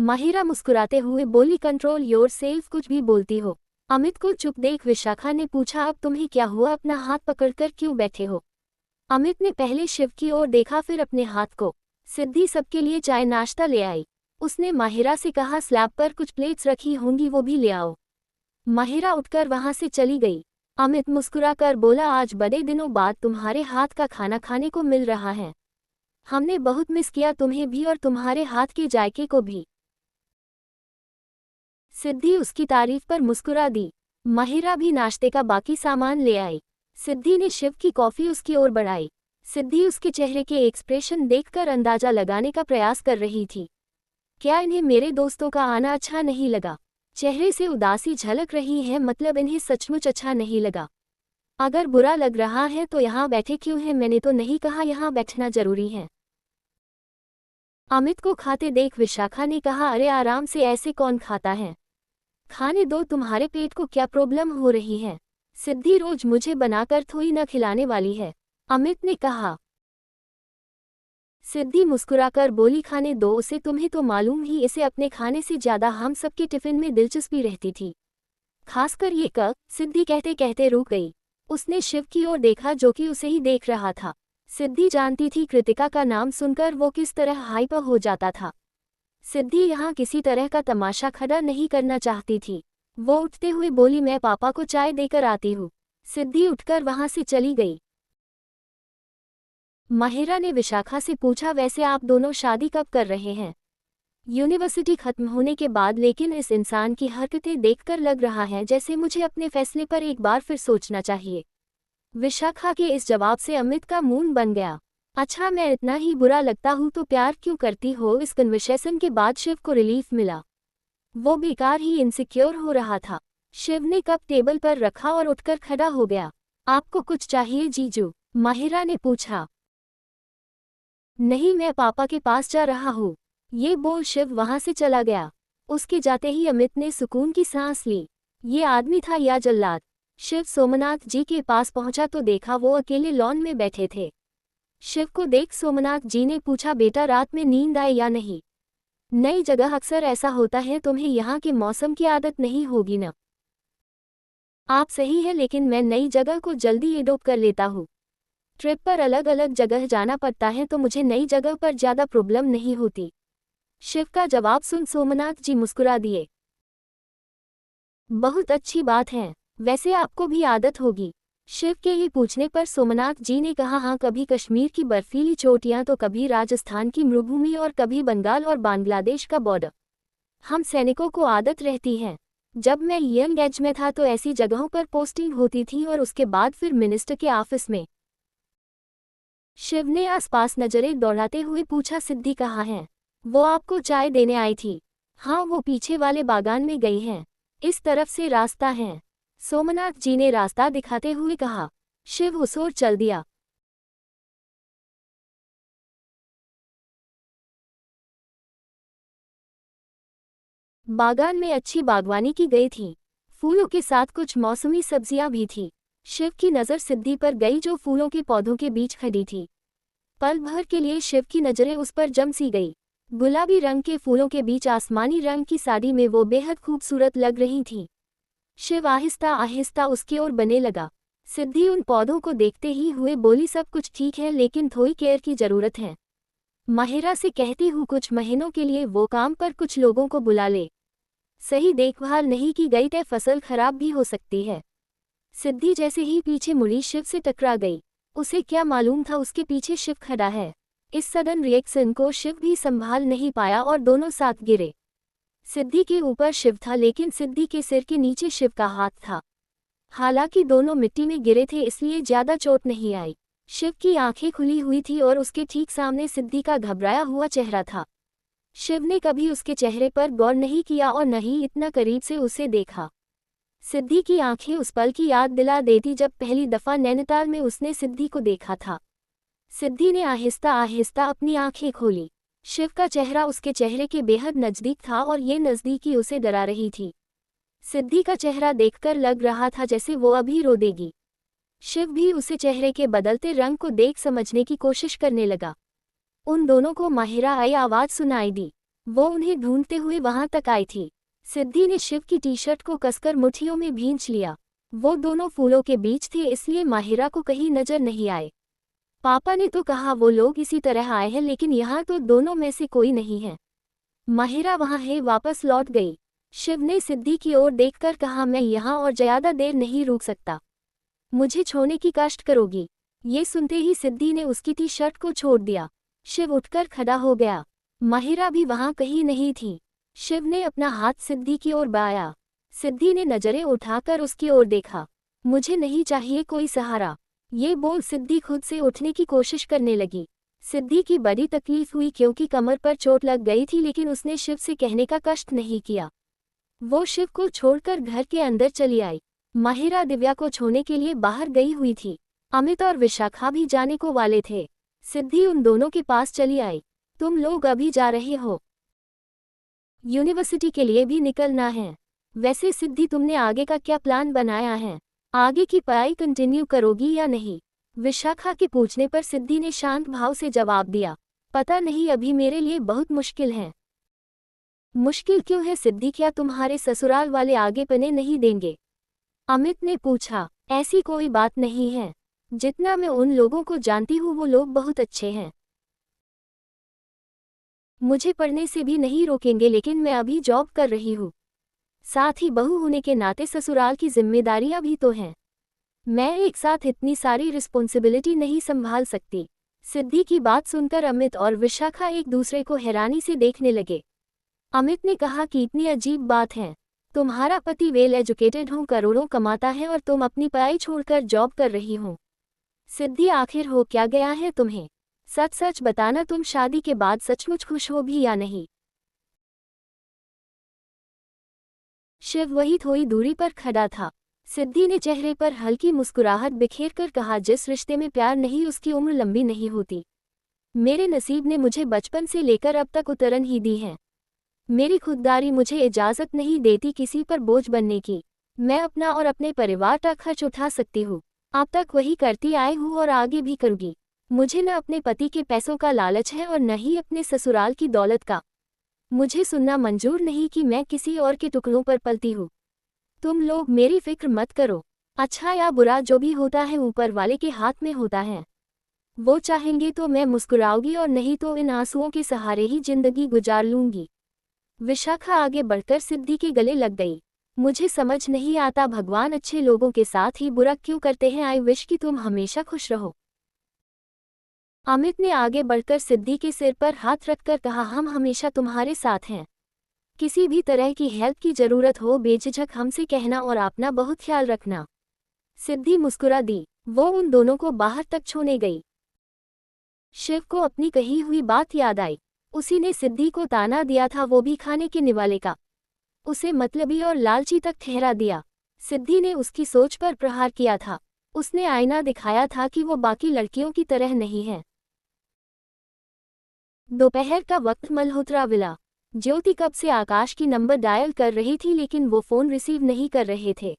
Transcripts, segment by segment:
माहिरा मुस्कुराते हुए बोली, कंट्रोल योर सेल्फ, कुछ भी बोलती हो। अमित को चुप देख विशाखा ने पूछा, अब तुम्हें क्या हुआ, अपना हाथ पकड़कर क्यों बैठे हो? अमित ने पहले शिव की ओर देखा, फिर अपने हाथ को। सिद्धि सबके लिए चाय नाश्ता ले आई। उसने माहिरा से कहा, स्लैब पर कुछ प्लेट्स रखी होंगी, वो भी ले आओ। माहिरा उठकर वहां से चली गई। अमित मुस्कुराकर बोला, आज बड़े दिनों बाद तुम्हारे हाथ का खाना खाने को मिल रहा है। हमने बहुत मिस किया तुम्हें भी और तुम्हारे हाथ के जायके को भी। सिद्धि उसकी तारीफ पर मुस्कुरा दी। माहिरा भी नाश्ते का बाकी सामान ले आई। सिद्धि ने शिव की कॉफी उसकी ओर बढ़ाई। सिद्धि उसके चेहरे के एक्सप्रेशन देखकर अंदाजा लगाने का प्रयास कर रही थी। क्या इन्हें मेरे दोस्तों का आना अच्छा नहीं लगा? चेहरे से उदासी झलक रही है, मतलब इन्हें सचमुच अच्छा नहीं लगा। अगर बुरा लग रहा है तो यहाँ बैठे क्यों हैं? मैंने तो नहीं कहा यहाँ बैठना जरूरी है। अमित को खाते देख विशाखा ने कहा, अरे आराम से, ऐसे कौन खाता है? खाने दो, तुम्हारे पेट को क्या प्रॉब्लम हो रही है? सिद्धि रोज मुझे बनाकर थोड़ी न खिलाने वाली है, अमित ने कहा। सिद्धि मुस्कुराकर बोली, खाने दो उसे, तुम्हें तो मालूम ही इसे अपने खाने से ज्यादा हम सबके टिफिन में दिलचस्पी रहती थी, खासकर ये कक। सिद्धि कहते कहते रुक गई। उसने शिव की ओर देखा जो कि उसे ही देख रहा था। सिद्धि जानती थी कृतिका का नाम सुनकर वो किस तरह हाइपर हो जाता था। सिद्धि यहाँ किसी तरह का तमाशा खड़ा नहीं करना चाहती थी। वो उठते हुए बोली, मैं पापा को चाय देकर आती हूँ। सिद्धि उठकर वहां से चली गई। माहिरा ने विशाखा से पूछा, वैसे आप दोनों शादी कब कर रहे हैं? यूनिवर्सिटी खत्म होने के बाद, लेकिन इस इंसान की हरकतें देखकर लग रहा है जैसे मुझे अपने फैसले पर एक बार फिर सोचना चाहिए। विशाखा के इस जवाब से अमित का मूड बन गया। अच्छा, मैं इतना ही बुरा लगता हूँ तो प्यार क्यों करती हो? इस कन्वर्सेशन के बाद शिव को रिलीफ मिला। वो बेकार ही इनसिक्योर हो रहा था। शिव ने कप टेबल पर रखा और उठकर खड़ा हो गया। आपको कुछ चाहिए जीजू? माहिरा ने पूछा। नहीं, मैं पापा के पास जा रहा हूँ, ये बोल शिव वहां से चला गया। उसके जाते ही अमित ने सुकून की सांस ली। ये आदमी था या जल्लाद? शिव सोमनाथ जी के पास पहुंचा तो देखा वो अकेले लॉन में बैठे थे। शिव को देख सोमनाथ जी ने पूछा, बेटा रात में नींद आए या नहीं? नई जगह अक्सर ऐसा होता है, तुम्हें यहाँ के मौसम की आदत नहीं होगी न? आप सही है, लेकिन मैं नई जगह को जल्दी एडोप्ट कर लेता हूँ। ट्रिप पर अलग अलग जगह जाना पड़ता है तो मुझे नई जगह पर ज़्यादा प्रॉब्लम नहीं होती। शिव का जवाब सुन सोमनाथ जी मुस्कुरा दिए। बहुत अच्छी बात है, वैसे आपको भी आदत होगी। शिव के ये पूछने पर सोमनाथ जी ने कहा, हाँ, कभी कश्मीर की बर्फीली चोटियां तो कभी राजस्थान की मरुभूमि और कभी बंगाल और बांग्लादेश का बॉर्डर। हम सैनिकों को आदत रहती है। जब मैं यंग एज में था तो ऐसी जगहों पर पोस्टिंग होती थी और उसके बाद फिर मिनिस्टर के ऑफिस में। शिव ने आसपास नजरें दौड़ाते हुए पूछा, सिद्धि कहाँ है? वो आपको चाय देने आई थी। हाँ, वो पीछे वाले बागान में गई हैं, इस तरफ से रास्ता है, सोमनाथ जी ने रास्ता दिखाते हुए कहा। शिव उस ओर चल दिया। बागान में अच्छी बागवानी की गई थी। फूलों के साथ कुछ मौसमी सब्जियां भी थी। शिव की नज़र सिद्धि पर गई जो फूलों के पौधों के बीच खड़ी थी। पल भर के लिए शिव की नज़रें उस पर जम सी गई। गुलाबी रंग के फूलों के बीच आसमानी रंग की साड़ी में वो बेहद खूबसूरत लग रही थी। शिव आहिस्ता आहिस्ता उसकी ओर बने लगा। सिद्धि उन पौधों को देखते ही हुए बोली, सब कुछ ठीक है लेकिन थोड़ी केयर की जरूरत है। माहिरा से कहती हूँ कुछ महीनों के लिए वो काम पर कुछ लोगों को बुला ले। सही देखभाल नहीं की गई तो फसल खराब भी हो सकती है। सिद्धि जैसे ही पीछे मुड़ी शिव से टकरा गई। उसे क्या मालूम था उसके पीछे शिव खड़ा है। इस सडन रिएक्शन को शिव भी संभाल नहीं पाया और दोनों साथ गिरे। सिद्धि के ऊपर शिव था लेकिन सिद्धि के सिर के नीचे शिव का हाथ था। हालांकि दोनों मिट्टी में गिरे थे इसलिए ज्यादा चोट नहीं आई। शिव की आंखें खुली हुई थी और उसके ठीक सामने सिद्धि का घबराया हुआ चेहरा था। शिव ने कभी उसके चेहरे पर गौर नहीं किया और न ही इतना करीब से उसे देखा। सिद्धि की आंखें उस पल की याद दिला देती जब पहली दफा नैनीताल में उसने सिद्धि को देखा था। सिद्धि ने आहिस्ता आहिस्ता अपनी आंखें खोली। शिव का चेहरा उसके चेहरे के बेहद नजदीक था और ये नजदीकी उसे डरा रही थी। सिद्धि का चेहरा देखकर लग रहा था जैसे वो अभी रो देगी। शिव भी उसे चेहरे के बदलते रंग को देख समझने की कोशिश करने लगा। उन दोनों को माहिरा आई आवाज सुनाई दी। वो उन्हें ढूंढते हुए वहां तक आई थी। सिद्धि ने शिव की टी शर्ट को कसकर मुट्ठियों में भींच लिया। वो दोनों फूलों के बीच थे, इसलिए माहिरा को कहीं नजर नहीं आए। पापा ने तो कहा वो लोग इसी तरह आए हैं, लेकिन यहाँ तो दोनों में से कोई नहीं है। माहिरा वहाँ है, वापस लौट गई। शिव ने सिद्धि की ओर देखकर कहा, मैं यहाँ और ज्यादा देर नहीं रुक सकता। मुझे छोड़ने की कष्ट करोगी? ये सुनते ही सिद्धि ने उसकी टी शर्ट को छोड़ दिया। शिव उठकर खड़ा हो गया। माहिरा भी वहाँ कहीं नहीं थी। शिव ने अपना हाथ सिद्धि की ओर बढ़ाया। सिद्धि ने नजरें उठाकर उसकी ओर देखा। मुझे नहीं चाहिए कोई सहारा, ये बोल सिद्धि खुद से उठने की कोशिश करने लगी। सिद्धि की बड़ी तकलीफ हुई क्योंकि कमर पर चोट लग गई थी, लेकिन उसने शिव से कहने का कष्ट नहीं किया। वो शिव को छोड़कर घर के अंदर चली आई। माहिरा दिव्या को छोड़ने के लिए बाहर गई हुई थी। अमित और विशाखा भी जाने को वाले थे। सिद्धि उन दोनों के पास चली आई। तुम लोग अभी जा रहे हो? यूनिवर्सिटी के लिए भी निकलना है। वैसे सिद्धि, तुमने आगे का क्या प्लान बनाया है? आगे की पढ़ाई कंटिन्यू करोगी या नहीं? विशाखा के पूछने पर सिद्धि ने शांत भाव से जवाब दिया, पता नहीं, अभी मेरे लिए बहुत मुश्किल है। मुश्किल क्यों है सिद्धि, क्या तुम्हारे ससुराल वाले आगे पने नहीं देंगे? अमित ने पूछा। ऐसी कोई बात नहीं है। जितना मैं उन लोगों को जानती हूँ वो लोग बहुत अच्छे हैं। मुझे पढ़ने से भी नहीं रोकेंगे, लेकिन मैं अभी जॉब कर रही हूँ। साथ ही बहू होने के नाते ससुराल की जिम्मेदारियां भी तो हैं। मैं एक साथ इतनी सारी रिस्पॉन्सिबिलिटी नहीं संभाल सकती। सिद्धि की बात सुनकर अमित और विशाखा एक दूसरे को हैरानी से देखने लगे। अमित ने कहा कि इतनी अजीब बात है। तुम्हारा पति वेल एजुकेटेड हो, करोड़ों कमाता है, और तुम अपनी पढ़ाई छोड़कर जॉब कर रही हो। सिद्धि, आखिर हो क्या गया है तुम्हें? सच सच बताना, तुम शादी के बाद सचमुच खुश हो भी या नहीं? शिव वही थोड़ी दूरी पर खड़ा था। सिद्धि ने चेहरे पर हल्की मुस्कुराहट बिखेरकर कहा, जिस रिश्ते में प्यार नहीं उसकी उम्र लंबी नहीं होती। मेरे नसीब ने मुझे बचपन से लेकर अब तक उतरन ही दी है। मेरी खुददारी मुझे इजाज़त नहीं देती किसी पर बोझ बनने की। मैं अपना और अपने परिवार का खर्च उठा सकती हूँ। अब तक वही करती आई हूँ और आगे भी करूँगी। मुझे न अपने पति के पैसों का लालच है और न ही अपने ससुराल की दौलत का। मुझे सुनना मंजूर नहीं कि मैं किसी और के टुकड़ों पर पलती हूँ। तुम लोग मेरी फिक्र मत करो। अच्छा या बुरा जो भी होता है ऊपर वाले के हाथ में होता है। वो चाहेंगे तो मैं मुस्कुराऊंगी और नहीं तो इन आंसुओं के सहारे ही जिंदगी गुजार लूंगी। विशाखा आगे बढ़कर सिद्धि के गले लग गई। मुझे समझ नहीं आता, भगवान अच्छे लोगों के साथ ही बुरा क्यों करते हैं। आई विश कि तुम हमेशा खुश रहो। अमित ने आगे बढ़कर सिद्धि के सिर पर हाथ रखकर कहा, हम हमेशा तुम्हारे साथ हैं। किसी भी तरह की हेल्प की जरूरत हो बेझिझक हमसे कहना और अपना बहुत ख्याल रखना। सिद्धि मुस्कुरा दी। वो उन दोनों को बाहर तक छोड़ने गई। शिव को अपनी कही हुई बात याद आई। उसी ने सिद्धि को ताना दिया था, वो भी खाने के निवाले का। उसे मतलबी और लालची तक ठहरा दिया। सिद्धि ने उसकी सोच पर प्रहार किया था। उसने आईना दिखाया था कि वो बाकी लड़कियों की तरह नहीं है। दोपहर का वक्त, मल्होत्रा विला। ज्योति कब से आकाश की नंबर डायल कर रही थी, लेकिन वो फोन रिसीव नहीं कर रहे थे।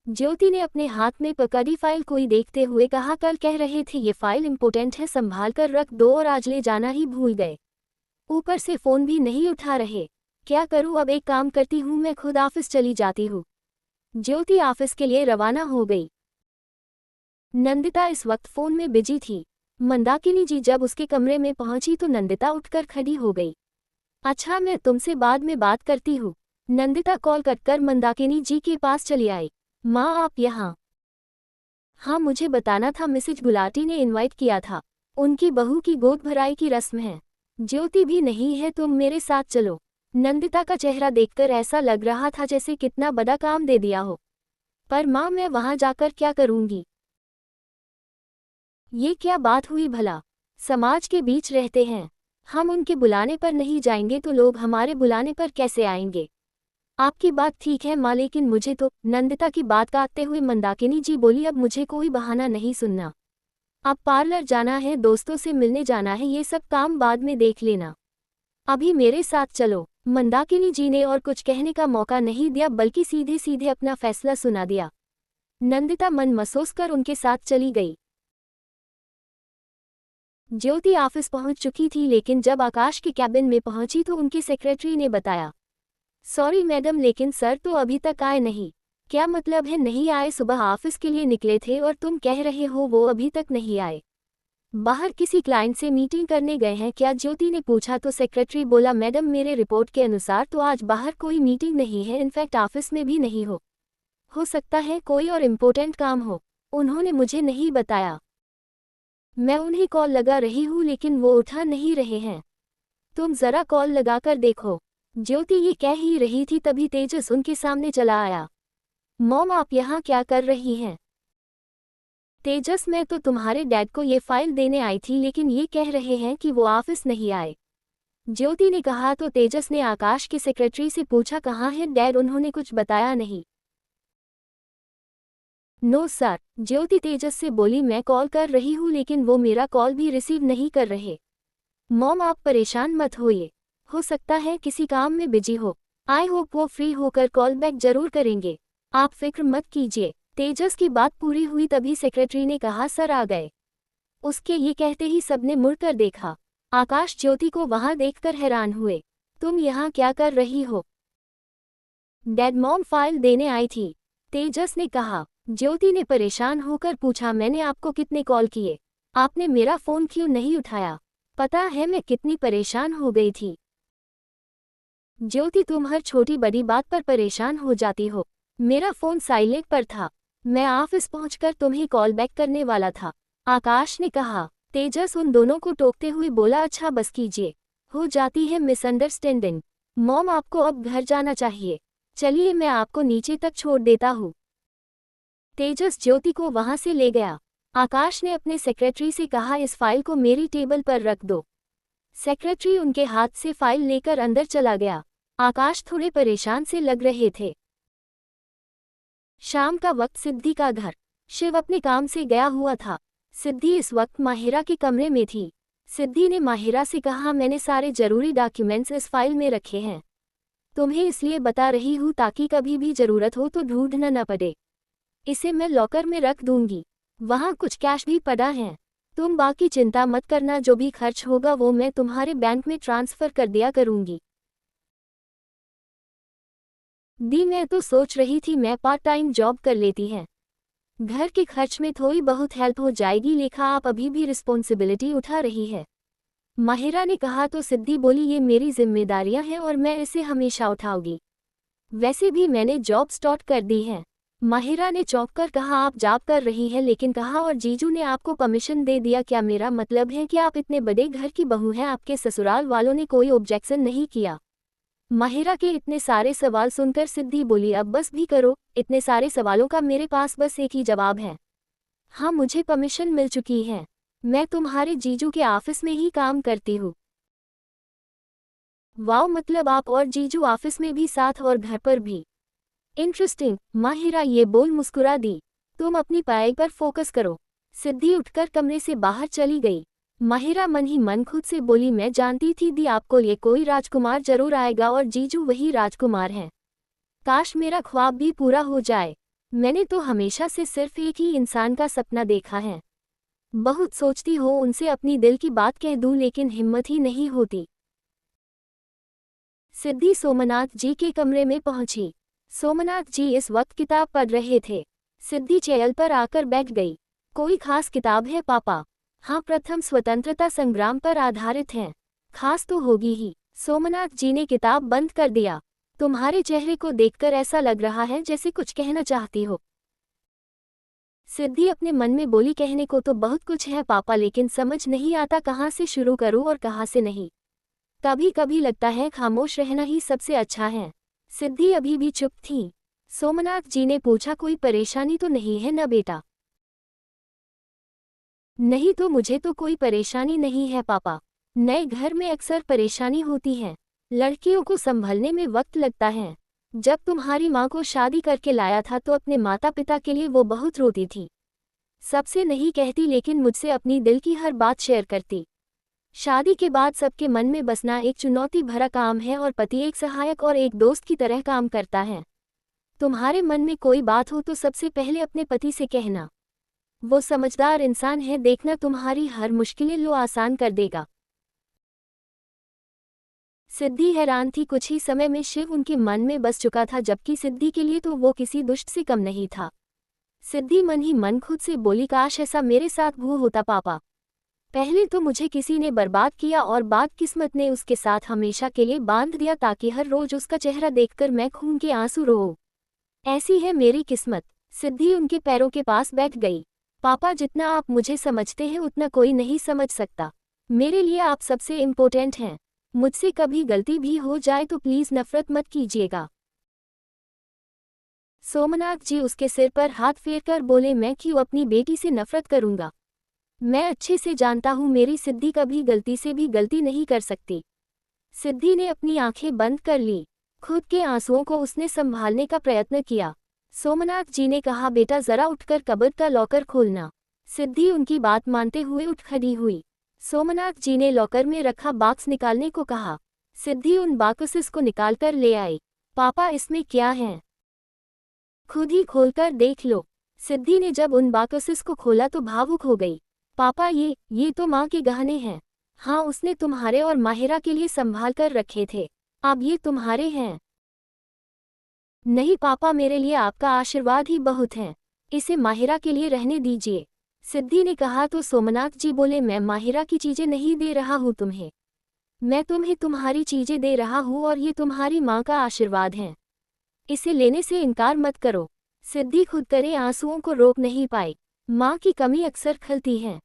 ज्योति ने अपने हाथ में पकड़ी फाइल कोई देखते हुए कहा, कल कह रहे थे ये फाइल इम्पोर्टेंट है, संभाल कर रख दो, और आज ले जाना ही भूल गए। ऊपर से फोन भी नहीं उठा रहे। क्या करूं, अब एक काम करती हूं, मैं खुद ऑफिस चली जाती हूं। ज्योति ऑफिस के लिए रवाना हो गई। नंदिता इस वक्त फोन में बिजी थी। मंदाकिनी जी जब उसके कमरे में पहुंची तो नंदिता उठकर खड़ी हो गई। अच्छा, मैं तुमसे बाद में बात करती हूँ। नंदिता कॉल कटकर मंदाकिनी जी के पास चली आई। माँ, आप यहाँ? हाँ, मुझे बताना था, मिसेज गुलाटी ने इनवाइट किया था। उनकी बहू की गोद भराई की रस्म है। ज्योति भी नहीं है, तुम मेरे साथ चलो। नंदिता का चेहरा देखकर ऐसा लग रहा था जैसे कितना बड़ा काम दे दिया हो। पर माँ, मैं वहाँ जाकर क्या करूँगी? ये क्या बात हुई भला? समाज के बीच रहते हैं, हम उनके बुलाने पर नहीं जाएंगे तो लोग हमारे बुलाने पर कैसे आएंगे? आपकी बात ठीक है माँ, लेकिन मुझे तो। नंदिता की बात काटते हुए मंदाकिनी जी बोली, अब मुझे कोई बहाना नहीं सुनना। अब पार्लर जाना है, दोस्तों से मिलने जाना है, ये सब काम बाद में देख लेना। अभी मेरे साथ चलो। मंदाकिनी जी ने और कुछ कहने का मौका नहीं दिया, बल्कि सीधे सीधे अपना फैसला सुना दिया। नंदिता मन महसूस कर उनके साथ चली गई। ज्योति ऑफिस पहुंच चुकी थी, लेकिन जब आकाश के कैबिन में पहुंची तो उनकी सेक्रेटरी ने बताया, सॉरी मैडम, लेकिन सर तो अभी तक आए नहीं। क्या मतलब है नहीं आए? सुबह ऑफिस के लिए निकले थे और तुम कह रहे हो वो अभी तक नहीं आए? बाहर किसी क्लाइंट से मीटिंग करने गए हैं क्या? ज्योति ने पूछा तो सेक्रेटरी बोला, मैडम मेरे रिपोर्ट के अनुसार तो आज बाहर कोई मीटिंग नहीं है, इनफैक्ट ऑफिस में भी नहीं हो सकता है कोई और इम्पोर्टेंट काम हो। उन्होंने मुझे नहीं बताया। मैं उन्हें कॉल लगा रही हूँ लेकिन वो उठा नहीं रहे हैं। तुम जरा कॉल लगाकर देखो। ज्योति ये कह ही रही थी तभी तेजस उनके सामने चला आया। मॉम आप यहाँ क्या कर रही हैं? तेजस मैं तो तुम्हारे डैड को ये फाइल देने आई थी, लेकिन ये कह रहे हैं कि वो ऑफिस नहीं आए। ज्योति ने कहा तो तेजस ने आकाश के सेक्रेटरी से पूछा, कहाँ है डैड? उन्होंने कुछ बताया नहीं। नो सर, ज्योति तेजस से बोली, मैं कॉल कर रही हूँ लेकिन वो मेरा कॉल भी रिसीव नहीं कर रहे। मॉम आप परेशान मत होइए, हो सकता है किसी काम में बिजी हो। आई होप वो फ्री होकर कॉल बैक जरूर करेंगे, आप फिक्र मत कीजिए। तेजस की बात पूरी हुई तभी सेक्रेटरी ने कहा, सर आ गए। उसके ये कहते ही सबने मुड़कर देखा। आकाश ज्योति को वहां देखकर हैरान हुए। तुम यहाँ क्या कर रही हो? डैड मॉम फाइल देने आई थी, तेजस ने कहा। ज्योति ने परेशान होकर पूछा, मैंने आपको कितने कॉल किए, आपने मेरा फोन क्यों नहीं उठाया? पता है मैं कितनी परेशान हो गई थी। ज्योति तुम हर छोटी बड़ी बात पर परेशान हो जाती हो। मेरा फोन साइलेंट पर था, मैं ऑफिस पहुंचकर तुम्हें कॉल बैक करने वाला था, आकाश ने कहा। तेजस उन दोनों को टोकते हुए बोला, अच्छा बस कीजिए, हो जाती है मिसअंडरस्टैंडिंग। मॉम आपको अब घर जाना चाहिए, चलिए मैं आपको नीचे तक छोड़ देता हूँ। तेजस ज्योति को वहां से ले गया। आकाश ने अपने सेक्रेटरी से कहा, इस फाइल को मेरी टेबल पर रख दो। सेक्रेटरी उनके हाथ से फाइल लेकर अंदर चला गया। आकाश थोड़े परेशान से लग रहे थे। शाम का वक्त सिद्धि का घर। शिव अपने काम से गया हुआ था। सिद्धि इस वक्त माहिरा के कमरे में थी। सिद्धि ने माहिरा से कहा, मैंने सारे जरूरी डॉक्यूमेंट्स इस फाइल में रखे हैं, तुम्हें इसलिए बता रही हूँ ताकि कभी भी जरूरत हो तो ढूंढना न पड़े। इसे मैं लॉकर में रख दूंगी, वहाँ कुछ कैश भी पड़ा है, तुम बाकी चिंता मत करना, जो भी खर्च होगा वो मैं तुम्हारे बैंक में ट्रांसफर कर दिया करूंगी। दी मैं तो सोच रही थी मैं पार्ट टाइम जॉब कर लेती है, घर के खर्च में थोड़ी बहुत हेल्प हो जाएगी। लेखा आप अभी भी रिस्पॉन्सिबिलिटी उठा रही है, माहिरा ने कहा तो सिद्धि बोली, ये मेरी जिम्मेदारियां हैं और मैं इसे हमेशा उठाऊंगी। वैसे भी मैंने जॉब स्टार्ट कर दी है। माहिरा ने चौंक कर कहा, आप जॉब कर रही हैं, लेकिन कहा और जीजू ने आपको परमिशन दे दिया क्या? मेरा मतलब है कि आप इतने बड़े घर की बहू हैं, आपके ससुराल वालों ने कोई ऑब्जेक्शन नहीं किया? माहिरा के इतने सारे सवाल सुनकर सिद्धि बोली, अब बस भी करो, इतने सारे सवालों का मेरे पास बस एक ही जवाब है, हाँ मुझे परमिशन मिल चुकी है, मैं तुम्हारे जीजू के ऑफिस में ही काम करती हूँ। वाओ, मतलब आप और जीजू ऑफिस में भी साथ और घर पर भी? इंटरेस्टिंग, माहिरा ये बोल मुस्कुरा दी। तुम अपनी पढ़ाई पर फोकस करो। सिद्धि उठकर कमरे से बाहर चली गई। माहिरा मन ही मन खुद से बोली, मैं जानती थी दी आपको ये कोई राजकुमार जरूर आएगा और जीजू वही राजकुमार हैं। काश मेरा ख्वाब भी पूरा हो जाए, मैंने तो हमेशा से सिर्फ एक ही इंसान का सपना देखा है। बहुत सोचती हो उनसे अपनी दिल की बात कह दूं, लेकिन हिम्मत ही नहीं होती। सिद्धि सोमनाथ जी के कमरे में पहुंची। सोमनाथ जी इस वक्त किताब पढ़ रहे थे। सिद्धि चेयर पर आकर बैठ गई। कोई खास किताब है पापा? हाँ, प्रथम स्वतंत्रता संग्राम पर आधारित है। खास तो होगी ही। सोमनाथ जी ने किताब बंद कर दिया। तुम्हारे चेहरे को देखकर ऐसा लग रहा है जैसे कुछ कहना चाहती हो। सिद्धि अपने मन में बोली, कहने को तो बहुत कुछ है पापा, लेकिन समझ नहीं आता कहाँ से शुरू करूँ और कहाँ से नहीं। कभी कभी लगता है खामोश रहना ही सबसे अच्छा है। सिद्धि अभी भी चुप थी। सोमनाथ जी ने पूछा, कोई परेशानी तो नहीं है ना बेटा? नहीं तो मुझे तो कोई परेशानी नहीं है पापा। नए घर में अक्सर परेशानी होती है, लड़कियों को संभलने में वक्त लगता है। जब तुम्हारी माँ को शादी करके लाया था तो अपने माता पिता के लिए वो बहुत रोती थी। सबसे नहीं कहती, लेकिन मुझसे अपनी दिल की हर बात शेयर करती। शादी के बाद सबके मन में बसना एक चुनौती भरा काम है और पति एक सहायक और एक दोस्त की तरह काम करता है। तुम्हारे मन में कोई बात हो तो सबसे पहले अपने पति से कहना, वो समझदार इंसान है, देखना तुम्हारी हर मुश्किलें लो आसान कर देगा। सिद्धि हैरान थी, कुछ ही समय में शिव उनके मन में बस चुका था, जबकि सिद्धि के लिए तो वो किसी दुष्ट से कम नहीं था। सिद्धि मन ही मन खुद से बोली, काश ऐसा मेरे साथ भी होता पापा। पहले तो मुझे किसी ने बर्बाद किया और बाद किस्मत ने उसके साथ हमेशा के लिए बांध दिया, ताकि हर रोज उसका चेहरा देखकर मैं खून के आंसू रोऊं। ऐसी है मेरी किस्मत। सिद्धि उनके पैरों के पास बैठ गई। पापा, जितना आप मुझे समझते हैं उतना कोई नहीं समझ सकता। मेरे लिए आप सबसे इम्पोर्टेंट हैं। मुझसे कभी गलती भी हो जाए तो प्लीज नफरत मत कीजिएगा। सोमनाथ जी उसके सिर पर हाथ फेरकर बोले, मैं क्यों अपनी बेटी से नफरत करूंगा। मैं अच्छे से जानता हूं मेरी सिद्धि कभी गलती से भी गलती नहीं कर सकती। सिद्धि ने अपनी आंखें बंद कर ली। खुद के आंसुओं को उसने संभालने का प्रयत्न किया। सोमनाथ जी ने कहा, बेटा जरा उठकर कबर्ड का लॉकर खोलना। सिद्धि उनकी बात मानते हुए उठ खड़ी हुई। सोमनाथ जी ने लॉकर में रखा बॉक्स निकालने को कहा। सिद्धि उन बॉक्सेस को निकालकर ले आई। पापा, इसमें क्या है? खुद ही खोलकर देख लो। सिद्धि ने जब उन बॉक्सेस को खोला तो भावुक हो गई। पापा, ये तो माँ के गहने हैं। हाँ, उसने तुम्हारे और माहिरा के लिए संभाल कर रखे थे। अब ये तुम्हारे हैं। नहीं पापा, मेरे लिए आपका आशीर्वाद ही बहुत है। इसे माहिरा के लिए रहने दीजिए। सिद्धि ने कहा तो सोमनाथ जी बोले, मैं माहिरा की चीजें नहीं दे रहा हूँ तुम्हें। मैं तुम्हें तुम्हारी चीजें दे रहा हूँ और ये तुम्हारी माँ का आशीर्वाद है। इसे लेने से इनकार मत करो। सिद्धि खुद करे आंसुओं को रोक नहीं पाई। माँ की कमी अक्सर खलती है।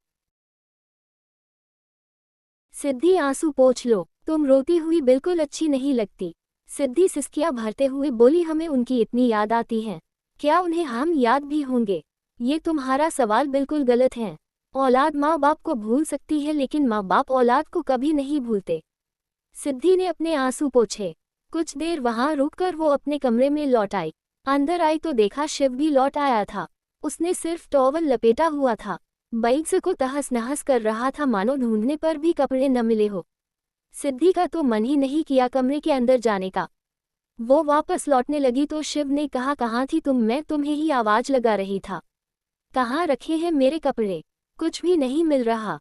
सिद्धि, आंसू पोंछ लो, तुम रोती हुई बिल्कुल अच्छी नहीं लगती। सिद्धि सिसकियां भरते हुए बोली, हमें उनकी इतनी याद आती है, क्या उन्हें हम याद भी होंगे? ये तुम्हारा सवाल बिल्कुल गलत है। औलाद माँ बाप को भूल सकती है, लेकिन माँ बाप औलाद को कभी नहीं भूलते। सिद्धि ने अपने आंसू पोंछे। कुछ देर वहां रुककर वो अपने कमरे में लौट आई। अंदर आई तो देखा शिव भी लौट आया था। उसने सिर्फ टॉवल लपेटा हुआ था। बैग्स को तहस नहस कर रहा था, मानो ढूंढने पर भी कपड़े न मिले हो। सिद्धि का तो मन ही नहीं किया कमरे के अंदर जाने का। वो वापस लौटने लगी तो शिव ने कहा, कहाँ थी तुम? मैं तुम्हें ही आवाज लगा रही था। कहाँ रखे हैं मेरे कपड़े? कुछ भी नहीं मिल रहा।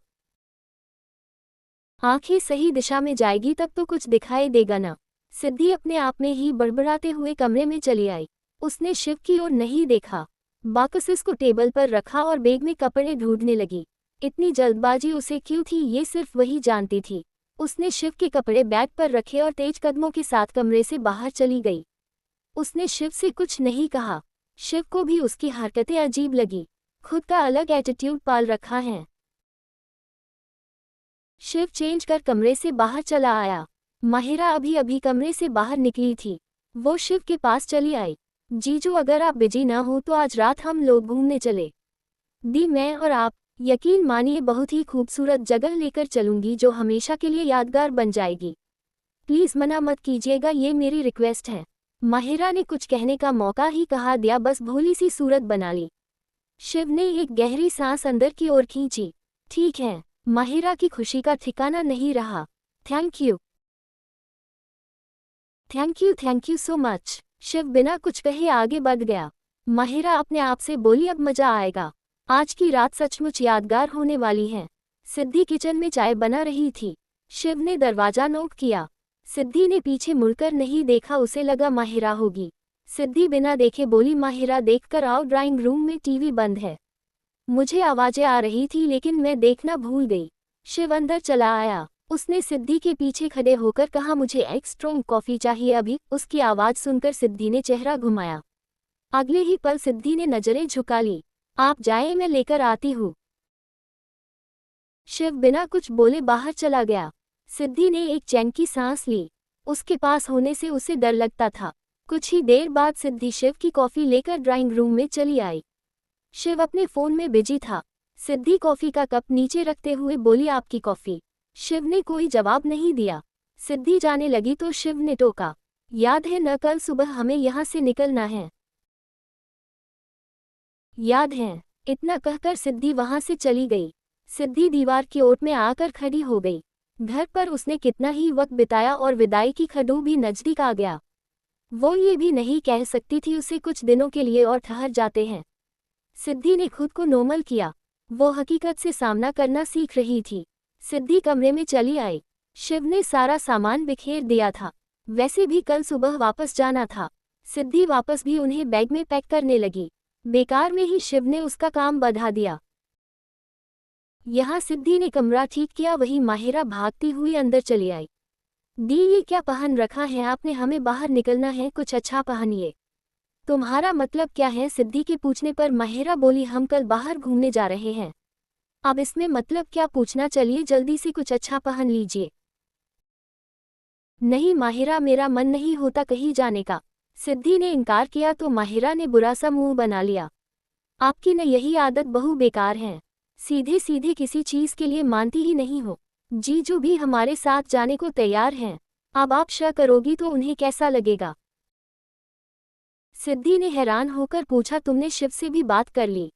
आंखें सही दिशा में जाएगी तब तो कुछ दिखाई देगा ना। सिद्धि अपने आप में ही बड़बड़ाते हुए कमरे में चली आई। उसने शिव की ओर नहीं देखा। बॉक्सेस को टेबल पर रखा और बैग में कपड़े ढूंढने लगी। इतनी जल्दबाजी उसे क्यों थी ये सिर्फ वही जानती थी। उसने शिव के कपड़े बैग पर रखे और तेज कदमों के साथ कमरे से बाहर चली गई। उसने शिव से कुछ नहीं कहा। शिव को भी उसकी हरकतें अजीब लगी। खुद का अलग एटीट्यूड पाल रखा है। शिव चेंज कर कमरे से बाहर चला आया। माहिरा अभी अभी कमरे से बाहर निकली थी। वो शिव के पास चली आई। जीजू, अगर आप बिजी ना हो तो आज रात हम लोग घूमने चले। दी, मैं और आप, यकीन मानिए बहुत ही खूबसूरत जगह लेकर चलूंगी जो हमेशा के लिए यादगार बन जाएगी। प्लीज मना मत कीजिएगा, ये मेरी रिक्वेस्ट है। माहिरा ने कुछ कहने का मौका ही कहा दिया, बस भोली सी सूरत बना ली। शिव ने एक गहरी सांस अंदर की ओर खींची। ठीक है। माहिरा की खुशी का ठिकाना नहीं रहा। Thank you thank you so much. Shiv बिना कुछ कहे आगे बढ़ गया। माहिरा अपने आप से बोली, अब मजा आएगा। आज की रात सचमुच यादगार होने वाली है। सिद्धि किचन में चाय बना रही थी। शिव ने दरवाजा नॉक किया। सिद्धि ने पीछे मुड़कर नहीं देखा, उसे लगा माहिरा होगी। सिद्धि बिना देखे बोली, माहिरा देखकर आओ, ड्राइंग रूम में टीवी बंद है। मुझे आवाजें आ रही थी लेकिन मैं देखना भूल गई। शिव अंदर चला आया। उसने सिद्धि के पीछे खड़े होकर कहा, मुझे एक स्ट्रॉन्ग कॉफी चाहिए अभी। उसकी आवाज सुनकर सिद्धि ने चेहरा घुमाया। अगले ही पल सिद्धि ने नजरें झुका ली। आप जाएं, मैं लेकर आती हूँ। शिव बिना कुछ बोले बाहर चला गया। सिद्धि ने एक चैन की सांस ली। उसके पास होने से उसे डर लगता था। कुछ ही देर बाद सिद्धि शिव की कॉफी लेकर ड्राइंग रूम में चली आई। शिव अपने फोन में बिजी था। सिद्धि कॉफी का कप नीचे रखते हुए बोली, आपकी कॉफी। शिव ने कोई जवाब नहीं दिया। सिद्धि जाने लगी तो शिव ने टोका, याद है न, कल सुबह हमें यहाँ से निकलना है। याद है। इतना कहकर सिद्धि वहां से चली गई। सिद्धि दीवार की ओट में आकर खड़ी हो गई। घर पर उसने कितना ही वक्त बिताया और विदाई की खड़ू भी नजदीक आ गया। वो ये भी नहीं कह सकती थी उसे कुछ दिनों के लिए और ठहर जाते हैं। सिद्धि ने खुद को नॉर्मल किया। वो हकीकत से सामना करना सीख रही थी। सिद्धि कमरे में चली आई। शिव ने सारा सामान बिखेर दिया था। वैसे भी कल सुबह वापस जाना था। सिद्धि वापस भी उन्हें बैग में पैक करने लगी। बेकार में ही शिव ने उसका काम बढ़ा दिया। यहाँ सिद्धि ने कमरा ठीक किया, वही माहिरा भागती हुई अंदर चली आई। दी, ये क्या पहन रखा है आपने? हमें बाहर निकलना है, कुछ अच्छा पहनिए। तुम्हारा मतलब क्या है? सिद्धि के पूछने पर माहिरा बोली, हम कल बाहर घूमने जा रहे हैं। अब इसमें मतलब क्या पूछना? चलिए जल्दी से कुछ अच्छा पहन लीजिए। नहीं माहिरा, मेरा मन नहीं होता कहीं जाने का। सिद्धि ने इनकार किया तो माहिरा ने बुरा सा मुंह बना लिया। आपकी न यही आदत बहु बेकार है। सीधे सीधे किसी चीज के लिए मानती ही नहीं हो। जीजू भी हमारे साथ जाने को तैयार हैं। अब आप शक करोगी तो उन्हें कैसा लगेगा? सिद्धि ने हैरान होकर पूछा, तुमने शिव से भी बात कर ली?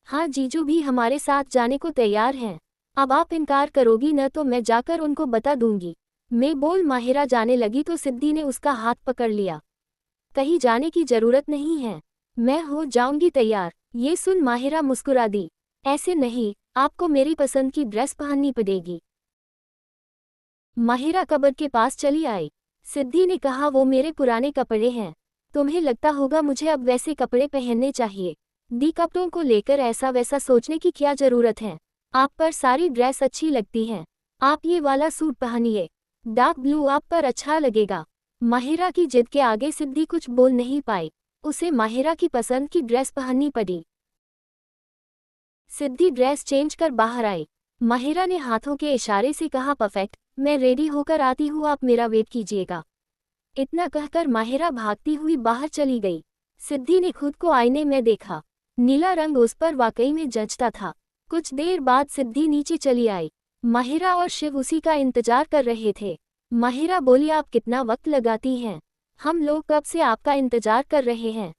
हाँ, जीजू भी हमारे साथ जाने को तैयार हैं। अब आप इनकार करोगी न तो मैं जाकर उनको बता दूंगी। मैं बोल माहिरा जाने लगी तो सिद्धि ने उसका हाथ पकड़ लिया। कहीं जाने की जरूरत नहीं है, मैं हो जाऊंगी तैयार। ये सुन माहिरा मुस्कुरा दी। ऐसे नहीं, आपको मेरी पसंद की ड्रेस पहननी पड़ेगी। माहिरा कबर्ड के पास चली आई। सिद्धि ने कहा, वो मेरे पुराने कपड़े हैं। तुम्हें लगता होगा मुझे अब वैसे कपड़े पहनने चाहिए। दी, कपड़ों को लेकर ऐसा वैसा सोचने की क्या जरूरत है? आप पर सारी ड्रेस अच्छी लगती हैं। आप ये वाला सूट पहनिए, डार्क ब्लू आप पर अच्छा लगेगा। माहिरा की जिद के आगे सिद्धि कुछ बोल नहीं पाई। उसे माहिरा की पसंद की ड्रेस पहननी पड़ी। सिद्धि ड्रेस चेंज कर बाहर आई। माहिरा ने हाथों के इशारे से कहा, परफेक्ट, मैं रेडी होकर आती हूँ, आप मेरा वेट कीजिएगा। इतना कहकर माहिरा भागती हुई बाहर चली गई। सिद्धि ने खुद को आईने में देखा। नीला रंग उस पर वाकई में जचता था। कुछ देर बाद सिद्धि नीचे चली आई। माहिरा और शिव उसी का इंतजार कर रहे थे। माहिरा बोली, आप कितना वक्त लगाती हैं? हम लोग कब से आपका इंतजार कर रहे हैं।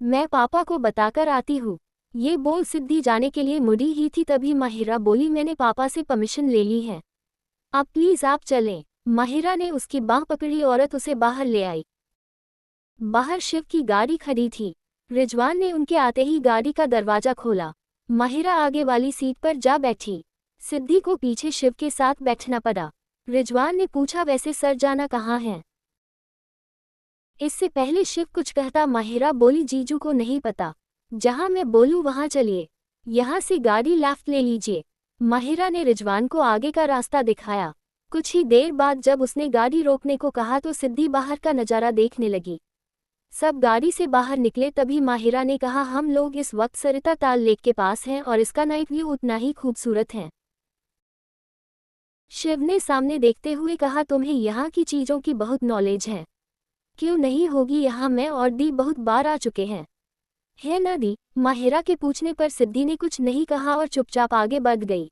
मैं पापा को बताकर आती हूँ। ये बोल सिद्धि जाने के लिए मुड़ी ही थी, तभी माहिरा बोली, मैंने पापा से परमिशन ले ली है। अब प्लीज आप चलें। माहिरा ने उसकी बांह पकड़ी, औरत उसे बाहर ले आई। बाहर शिव की गाड़ी खड़ी थी। रिजवान ने उनके आते ही गाड़ी का दरवाजा खोला। माहिरा आगे वाली सीट पर जा बैठी। सिद्धि को पीछे शिव के साथ बैठना पड़ा। रिजवान ने पूछा, वैसे सर जाना कहाँ है? इससे पहले शिव कुछ कहता माहिरा बोली, जीजू को नहीं पता। जहां मैं बोलूं वहां चलिए। यहां से गाड़ी लेफ्ट ले लीजिए। माहिरा ने रिजवान को आगे का रास्ता दिखाया। कुछ ही देर बाद जब उसने गाड़ी रोकने को कहा तो सिद्धि बाहर का नज़ारा देखने लगी। सब गाड़ी से बाहर निकले तभी माहिरा ने कहा, हम लोग इस वक्त सरिता ताल लेक के पास हैं और इसका नाइट व्यू उतना ही खूबसूरत है। शिव ने सामने देखते हुए कहा, तुम्हें यहाँ की चीज़ों की बहुत नॉलेज है। क्यों नहीं होगी, यहाँ मैं और दी बहुत बार आ चुके हैं। है ना दी? माहिरा के पूछने पर सिद्धि ने कुछ नहीं कहा और चुपचाप आगे बढ़ गई।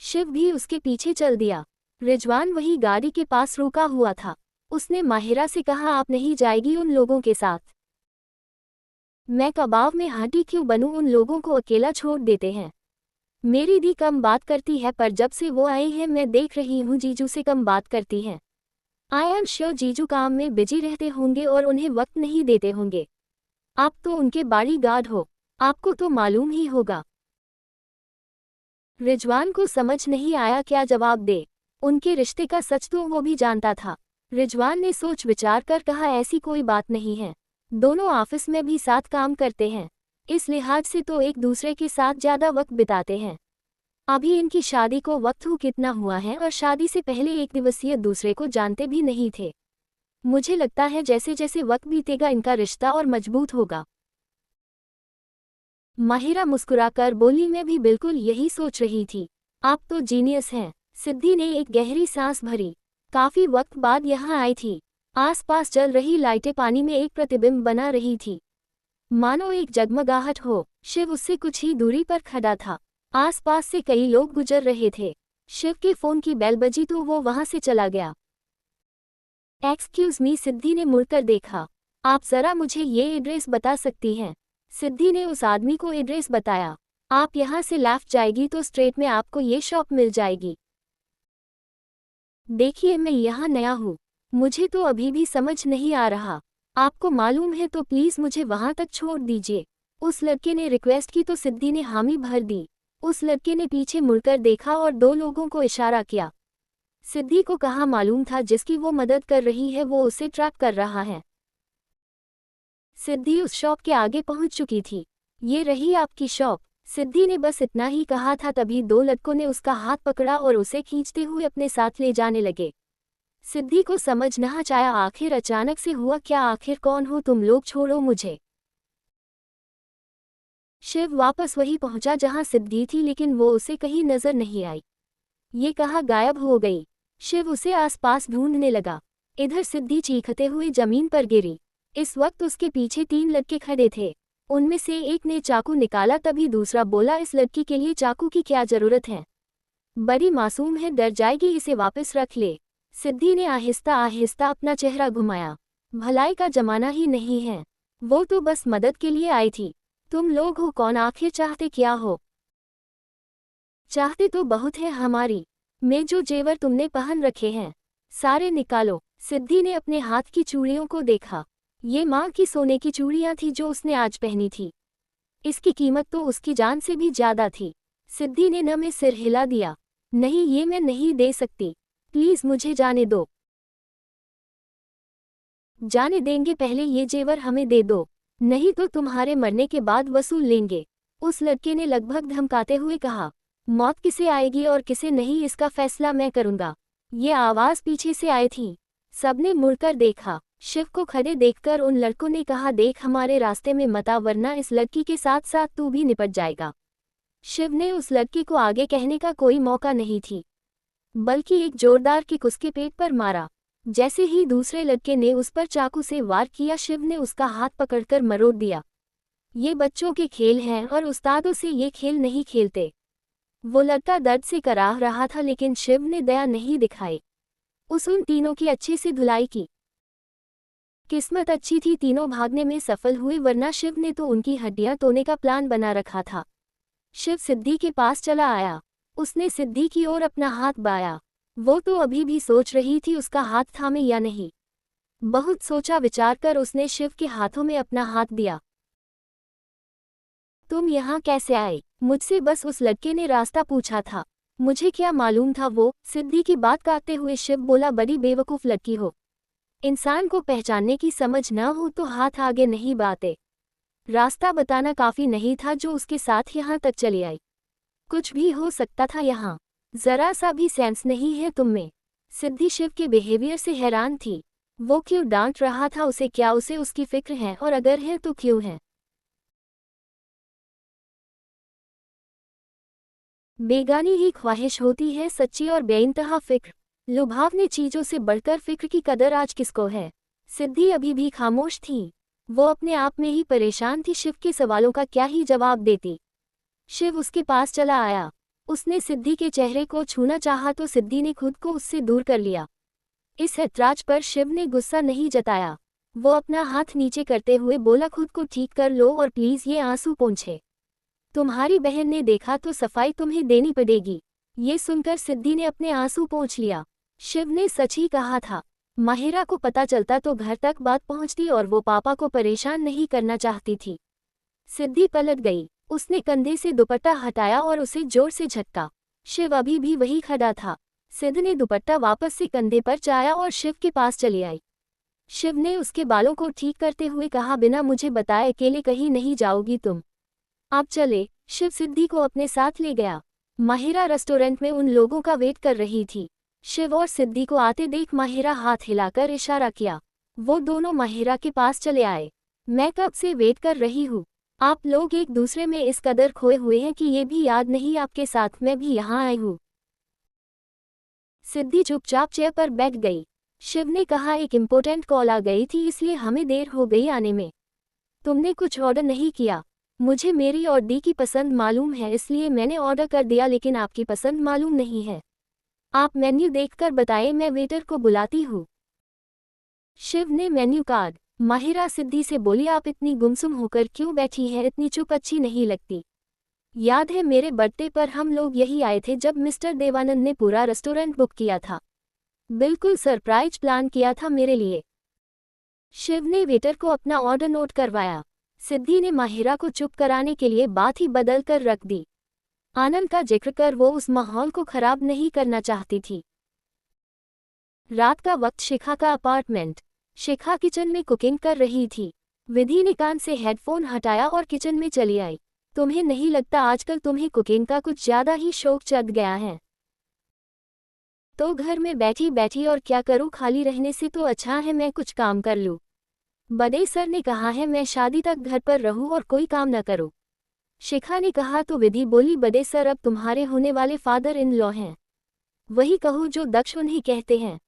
शिव भी उसके पीछे चल दिया। रिजवान वही गाड़ी के पास रुका हुआ था। उसने माहिरा से कहा, आप नहीं जाएगी उन लोगों के साथ? मैं कबाव में हाथी क्यों बनूं, उन लोगों को अकेला छोड़ देते हैं। मेरी दी कम बात करती है, पर जब से वो आई है मैं देख रही हूँ जीजू से कम बात करती हैं। आई एम श्योर जीजू काम में बिजी रहते होंगे और उन्हें वक्त नहीं देते होंगे। आप तो उनके बॉडीगार्ड हो, आपको तो मालूम ही होगा। रिजवान को समझ नहीं आया क्या जवाब दे। उनके रिश्ते का सच तो वो भी जानता था। रिजवान ने सोच विचार कर कहा, ऐसी कोई बात नहीं है। दोनों ऑफिस में भी साथ काम करते हैं, इस लिहाज से तो एक दूसरे के साथ ज़्यादा वक्त बिताते हैं। अभी इनकी शादी को वक्त कितना हुआ है और शादी से पहले एक दिवसीय दूसरे को जानते भी नहीं थे। मुझे लगता है जैसे जैसे वक्त बीतेगा इनका रिश्ता और मजबूत होगा। माहिरा मुस्कुराकर बोली, मैं भी बिल्कुल यही सोच रही थी। आप तो जीनियस हैं। सिद्धि ने एक गहरी सांस भरी। काफी वक्त बाद यहाँ आई थी। आसपास जल रही लाइटें पानी में एक प्रतिबिंब बना रही थी, मानो एक जगमगाहट हो। शिव उससे कुछ ही दूरी पर खड़ा था। आसपास से कई लोग गुजर रहे थे। शिव के फोन की बेल बजी तो वो वहां से चला गया। एक्सक्यूज मी, सिद्धि ने मुड़कर देखा। आप जरा मुझे ये एड्रेस बता सकती हैं? सिद्धि ने उस आदमी को एड्रेस बताया। आप यहाँ से लेफ्ट जाएगी तो स्ट्रेट में आपको ये शॉप मिल जाएगी। देखिए, मैं यहाँ नया हूँ, मुझे तो अभी भी समझ नहीं आ रहा। आपको मालूम है तो प्लीज़ मुझे वहाँ तक छोड़ दीजिए। उस लड़के ने रिक्वेस्ट की तो सिद्धि ने हामी भर दी। उस लड़के ने पीछे मुड़कर देखा और दो लोगों को इशारा किया। सिद्धि को कहाँ मालूम था जिसकी वो मदद कर रही है वो उसे ट्रैप कर रहा है। सिद्धि उस शॉप के आगे पहुंच चुकी थी। ये रही आपकी शॉप। सिद्धि ने बस इतना ही कहा था तभी दो लड़कों ने उसका हाथ पकड़ा और उसे खींचते हुए अपने साथ ले जाने लगे। सिद्धि को समझ न आया आखिर अचानक से हुआ क्या, आखिर कौन हो तुम लोग, छोड़ो मुझे। शिव वापस वहीं पहुंचा जहां सिद्धि थी लेकिन वो उसे कहीं नजर नहीं आई। ये कहाँ गायब हो गई। शिव उसे आसपास ढूंढने लगा। इधर सिद्धि चीखते हुए जमीन पर गिरी। इस वक्त उसके पीछे 3 लड़के खड़े थे। उनमें से एक ने चाकू निकाला तभी दूसरा बोला, इस लड़की के लिए चाकू की क्या जरूरत है, बड़ी मासूम है, डर जाएगी, इसे वापस रख ले। सिद्धि ने आहिस्ता आहिस्ता अपना चेहरा घुमाया। भलाई का जमाना ही नहीं है, वो तो बस मदद के लिए आई थी। तुम लोग हो कौन, आखिर चाहते क्या हो? चाहते तो बहुत है हमारी में जो जेवर तुमने पहन रखे हैं सारे निकालो। सिद्धि ने अपने हाथ की चूड़ियों को देखा। ये माँ की सोने की चूड़ियाँ थी जो उसने आज पहनी थी। इसकी कीमत तो उसकी जान से भी ज्यादा थी। सिद्धि ने न में सिर हिला दिया। नहीं, ये मैं नहीं दे सकती, प्लीज मुझे जाने दो। जाने देंगे, पहले ये जेवर हमें दे दो, नहीं तो तुम्हारे मरने के बाद वसूल लेंगे। उस लड़के ने लगभग धमकाते हुए कहा। मौत किसे आएगी और किसे नहीं इसका फैसला मैं करूंगा। ये आवाज पीछे से आई थी। सबने मुड़कर देखा। शिव को खड़े देखकर उन लड़कों ने कहा, देख हमारे रास्ते में मत आ वरना इस लड़की के साथ साथ तू भी निपट जाएगा। शिव ने उस लड़की को आगे कहने का कोई मौका नहीं थी, बल्कि एक जोरदार किक उसके पेट पर मारा। जैसे ही दूसरे लड़के ने उस पर चाकू से वार किया, शिव ने उसका हाथ पकड़कर मरोड़ दिया। ये बच्चों के खेल हैं और उस्तादों से ये खेल नहीं खेलते। वो लड़का दर्द से कराह रहा था लेकिन शिव ने दया नहीं दिखाई। उन तीनों की अच्छी से धुलाई की। किस्मत अच्छी थी, तीनों भागने में सफल हुए वरना शिव ने तो उनकी हड्डियां तोड़ने का प्लान बना रखा था। शिव सिद्धि के पास चला आया। उसने सिद्धि की ओर अपना हाथ बाया। वो तो अभी भी सोच रही थी उसका हाथ थामे या नहीं। बहुत सोचा विचार कर उसने शिव के हाथों में अपना हाथ दिया। तुम यहाँ कैसे आए? मुझसे बस उस लड़के ने रास्ता पूछा था, मुझे क्या मालूम था वो। सिद्धि की बात काटते हुए शिव बोला, बड़ी बेवकूफ लड़की हो। इंसान को पहचानने की समझ न हो तो हाथ आगे नहीं बढ़ाते। रास्ता बताना काफी नहीं था जो उसके साथ यहाँ तक चली आई। कुछ भी हो सकता था यहाँ, जरा सा भी सेंस नहीं है तुम में। सिद्धि शिव के बिहेवियर से हैरान थी। वो क्यों डांट रहा था उसे? क्या उसे उसकी फिक्र है, और अगर है तो क्यों है? बेगानी ही ख्वाहिश होती है सच्ची और बेइंतहा फिक्र। लुभावनी चीजों से बढ़कर फिक्र की कदर आज किसको है? सिद्धि अभी भी खामोश थी। वो अपने आप में ही परेशान थी, शिव के सवालों का क्या ही जवाब देती। शिव उसके पास चला आया। उसने सिद्धि के चेहरे को छूना चाहा तो सिद्धि ने खुद को उससे दूर कर लिया। इस ऐतराज पर शिव ने गुस्सा नहीं जताया। वो अपना हाथ नीचे करते हुए बोला, खुद को ठीक कर लो और प्लीज ये आंसू पोंछे। तुम्हारी बहन ने देखा तो सफाई तुम्हें देनी पड़ेगी। ये सुनकर सिद्धि ने अपने आंसू पोंछ लिया। शिव ने सच ही कहा था। माहिरा को पता चलता तो घर तक बात पहुंचती और वो पापा को परेशान नहीं करना चाहती थी। सिद्धि पलट गई। उसने कंधे से दुपट्टा हटाया और उसे जोर से झटका। शिव अभी भी वही खड़ा था। सिद्धि ने दुपट्टा वापस से कंधे पर चाया और शिव के पास चली आई। शिव ने उसके बालों को ठीक करते हुए कहा, बिना मुझे बताए अकेले कहीं नहीं जाओगी तुम। आप चले। शिव सिद्धि को अपने साथ ले गया। माहिरा रेस्टोरेंट में उन लोगों का वेट कर रही थी। शिव और सिद्धि को आते देख माहिरा हाथ हिलाकर इशारा किया। वो दोनों माहिरा के पास चले आए। मैं कब से वेट कर रही हूँ। आप लोग एक दूसरे में इस कदर खोए हुए हैं कि ये भी याद नहीं आपके साथ मैं भी यहाँ आई हूँ। सिद्धि चुपचाप चेयर पर बैठ गई। शिव ने कहा, एक इम्पोर्टेंट कॉल आ गई थी इसलिए हमें देर हो गई आने में। तुमने कुछ ऑर्डर नहीं किया? मुझे मेरी और दी की पसंद मालूम है इसलिए मैंने ऑर्डर कर दिया, लेकिन आपकी पसंद मालूम नहीं है। आप मेन्यू देखकर बताएं, मैं वेटर को बुलाती हूँ। शिव ने मेन्यू कार्ड। माहिरा सिद्धि से बोली, आप इतनी गुमसुम होकर क्यों बैठी हैं? इतनी चुप अच्छी नहीं लगती। याद है मेरे बर्थडे पर हम लोग यही आए थे जब मिस्टर देवानंद ने पूरा रेस्टोरेंट बुक किया था। बिल्कुल सरप्राइज प्लान किया था मेरे लिए। शिव ने वेटर को अपना ऑर्डर नोट करवाया। सिद्धि ने माहिरा को चुप कराने के लिए बात ही बदल कर रख दी। आनंद का जिक्र कर वो उस माहौल को खराब नहीं करना चाहती थी। रात का वक्त शिखा का अपार्टमेंट। शिखा किचन में कुकिंग कर रही थी। विधि ने कान से हेडफोन हटाया और किचन में चली आई। तुम्हें नहीं लगता आजकल तुम्हें कुकिंग का कुछ ज्यादा ही शौक चढ़ गया है? तो घर में बैठी बैठी और क्या करूं, खाली रहने से तो अच्छा है मैं कुछ काम कर लूं। बड़े सर ने कहा है मैं शादी तक घर पर रहूं और कोई काम न करूं। शिखा ने कहा तो विधि बोली बड़े सर अब तुम्हारे होने वाले फादर इन लॉ हैं। वही कहो जो दक्ष उन्हें कहते हैं।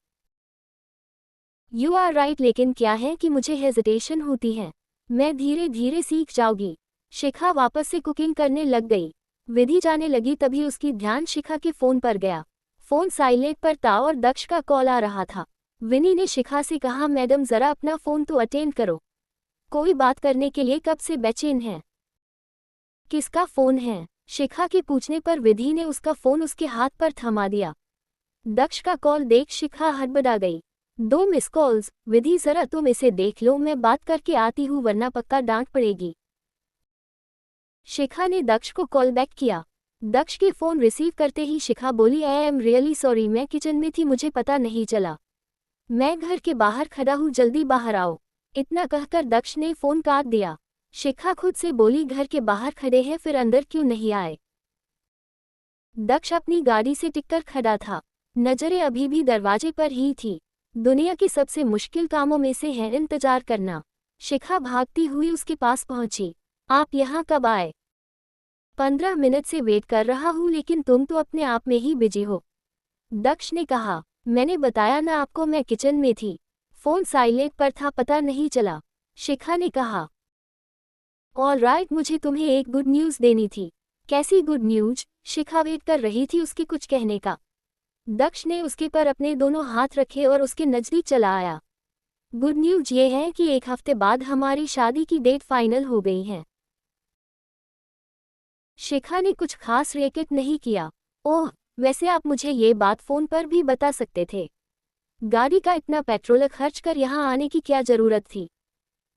यू आर राइट, लेकिन क्या है कि मुझे हेजिटेशन होती है। मैं धीरे धीरे सीख जाऊंगी। शिखा वापस से कुकिंग करने लग गई। विधि जाने लगी तभी उसकी ध्यान शिखा के फोन पर गया। फोन साइलेंट पर था और दक्ष का कॉल आ रहा था। विनी ने शिखा से कहा मैडम जरा अपना फोन तो अटेंड करो। कोई बात करने के लिए कब से बेचैन है। किसका फोन है? शिखा के पूछने पर विधि ने उसका फोन उसके हाथ पर थमा दिया। दक्ष का कॉल देख शिखा हड़बड़ा गई। 2 मिस कॉल्स। विधि जरा तुम इसे देख लो, मैं बात करके आती हूँ वरना पक्का डांट पड़ेगी। शिखा ने दक्ष को कॉल बैक किया। दक्ष के फोन रिसीव करते ही शिखा बोली आई एम रियली सॉरी, मैं किचन में थी, मुझे पता नहीं चला। मैं घर के बाहर खड़ा हूँ, जल्दी बाहर आओ। इतना कहकर दक्ष ने फोन काट दिया। शिखा खुद से बोली घर के बाहर खड़े हैं फिर अंदर क्यों नहीं आए। दक्ष अपनी गाड़ी से टिककर खड़ा था। नजरें अभी भी दरवाजे पर ही थी। दुनिया के सबसे मुश्किल कामों में से है इंतजार करना। शिखा भागती हुई उसके पास पहुंची। आप यहाँ कब आए? 15 मिनट से वेट कर रहा हूँ, लेकिन तुम तो अपने आप में ही बिजी हो। दक्ष ने कहा मैंने बताया ना आपको, मैं किचन में थी। फोन साइलेंट पर था, पता नहीं चला। शिखा ने कहा ऑल राइट, मुझे तुम्हें एक गुड न्यूज़ देनी थी। कैसी गुड न्यूज? शिखा वेट कर रही थी उसके कुछ कहने का। दक्ष ने उसके पर अपने दोनों हाथ रखे और उसके नजदीक चला आया। गुड न्यूज ये है कि 1 हफ्ते बाद हमारी शादी की डेट फाइनल हो गई है। शिखा ने कुछ खास रिएक्ट नहीं किया। ओह, वैसे आप मुझे ये बात फोन पर भी बता सकते थे। गाड़ी का इतना पेट्रोल खर्च कर यहाँ आने की क्या जरूरत थी?